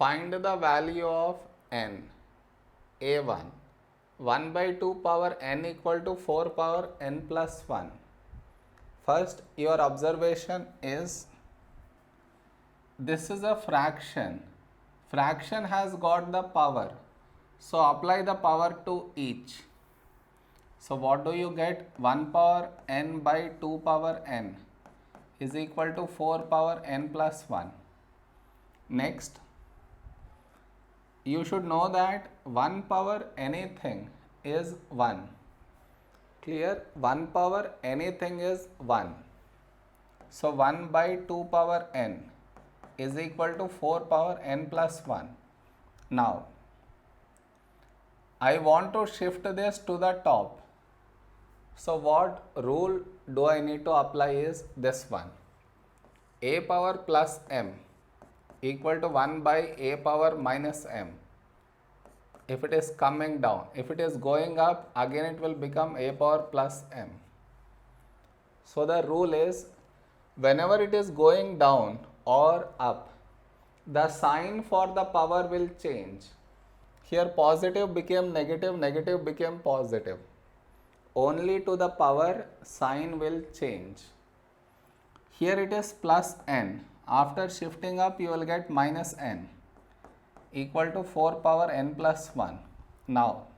Find the value of n, a1, 1 by 2 power n equal to 4 power n plus 1. First, your observation is this is a fraction. Fraction has got the power. So apply the power to each. So what do you get? 1 power n by 2 power n is equal to 4 power n plus 1. Next, you should know that 1 power anything is 1. Clear? 1 power anything is 1. So 1 by 2 power n is equal to 4 power n plus 1. Now, I want to shift this to the top. So what rule do I need to apply is this one. A power plus m equal to 1 by a power minus m. If it is coming down, if it is going up, again it will become a power plus m. So the rule is, whenever it is going down or up, the sign for the power will change. Here positive became negative, negative became positive. Only to the power sign will change. Here it is plus n. After shifting up, you will get minus n equal to 4 power n plus 1. Now,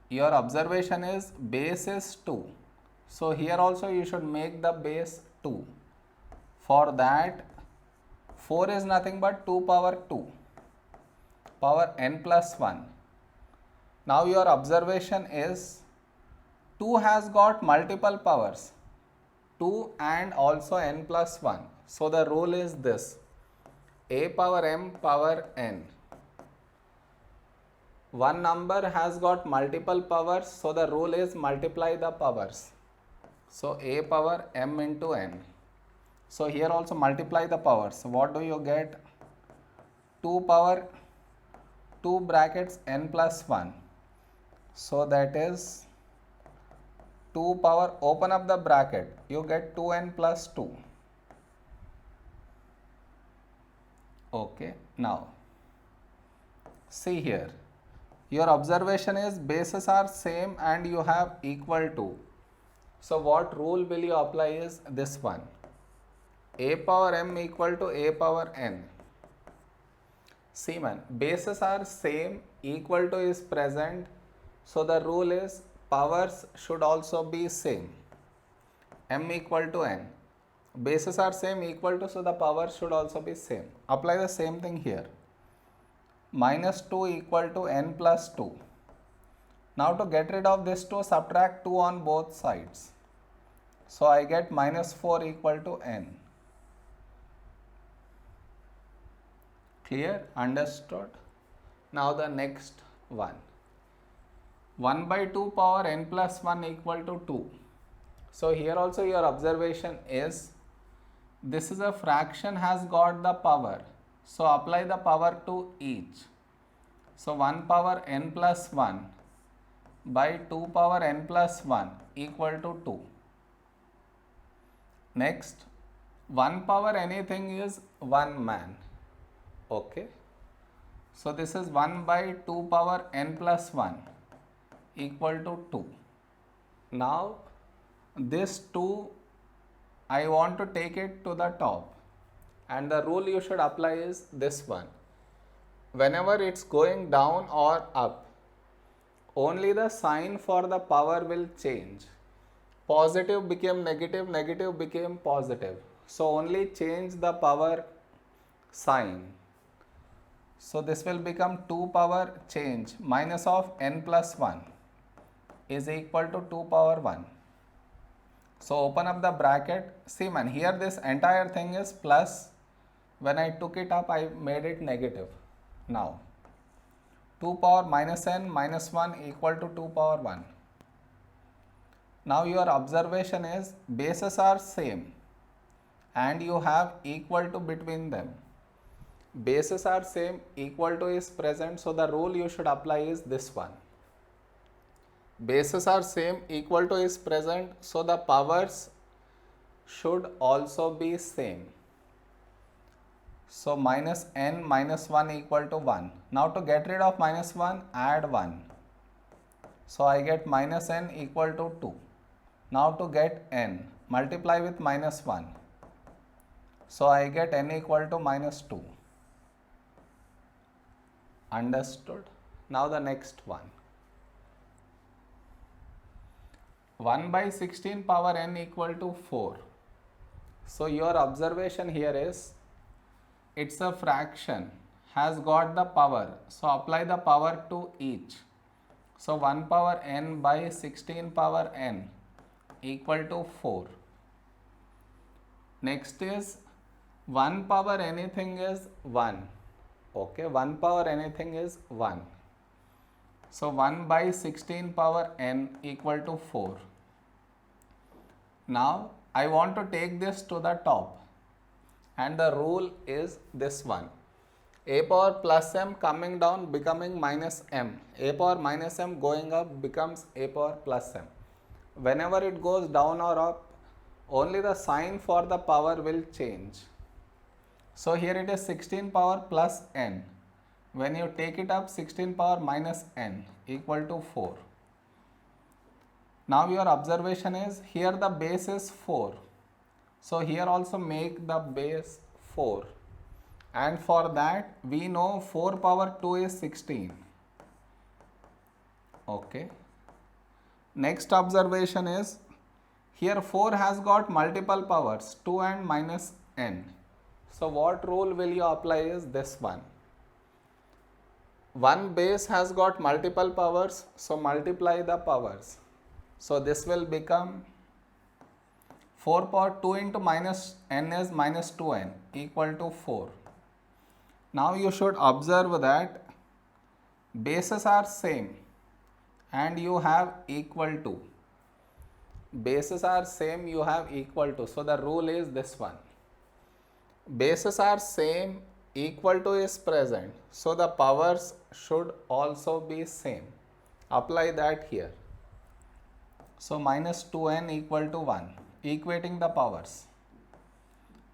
your observation is base is 2. So here also you should make the base 2. For that, 4 is nothing but 2 power 2 power n plus 1. Now your observation is 2 has got multiple powers, 2 and also n plus 1. So the rule is this, a power m power n. One number has got multiple powers, so the rule is multiply the powers. So a power m into n. So here also multiply the powers. So what do you get? 2 power 2 brackets n plus 1. So that is 2 power, open up the bracket, you get 2n plus 2. Okay, now see here, your observation is bases are same and you have equal to. So what rule will you apply is this one, a power m equal to a power n. See man, bases are same, equal to is present. So the rule is powers should also be same, m equal to n. Bases are same, equal to, so the powers should also be same. Apply the same thing here. Minus 2 equal to n plus 2. Now to get rid of this 2, subtract 2 on both sides. So I get minus 4 equal to n. Clear? Understood? Now the next one. 1 by 2 power n plus 1 equal to 2. So here also your observation is, this is a fraction has got the power. So apply the power to each. So 1 power n plus 1 by 2 power n plus 1 equal to 2. Next, 1 power anything is 1 man. Okay. So this is 1 by 2 power n plus 1 equal to 2. Now this 2 I want to take it to the top, and the rule you should apply is this one. Whenever it's going down or up, only the sign for the power will change. Positive became negative, negative became positive. So only change the power sign. So this will become 2 power change minus of n plus 1 is equal to 2 power 1. So open up the bracket. See man, here this entire thing is plus. When I took it up, I made it negative. Now 2 power minus n minus 1 equal to 2 power 1. Now your observation is bases are same and you have equal to between them. Bases are same, equal to is present, so the rule you should apply is this one. Bases are same, equal to is present, so the powers should also be same. So minus n minus 1 equal to 1. Now to get rid of minus 1, add 1. So I get minus n equal to 2. Now to get n, multiply with minus 1. So I get n equal to minus 2. Understood? Now the next one. 1 by 16 power n equal to 4. So your observation here is, it's a fraction, has got the power. So apply the power to each. So 1 power n by 16 power n equal to 4. Next is 1 power anything is 1. Okay, 1 power anything is 1. So 1 by 16 power n equal to 4. Now I want to take this to the top, and the rule is this one. A power plus m coming down becoming minus m. A power minus m going up becomes a power plus m. Whenever it goes down or up, only the sign for the power will change. So here it is 16 power plus n. When you take it up, 16 power minus n equal to 4. Now your observation is, here the base is 4. So here also make the base 4. And for that we know 4 power 2 is 16. Okay. Next observation is, here 4 has got multiple powers, 2 and minus n. So what rule will you apply is this one. One base has got multiple powers, so multiply the powers. So this will become 4 power 2 into minus n is minus 2n equal to 4. Now you should observe that bases are same and you have equal to. Bases are same, you have equal to. So the rule is this one. Bases are same, equal to is present. So the powers should also be same. Apply that here. So minus 2n equal to 1, equating the powers.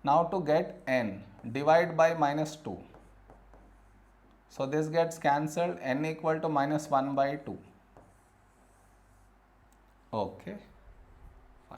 Now to get n, divide by minus 2. So this gets cancelled, n equal to minus 1 by 2. Okay.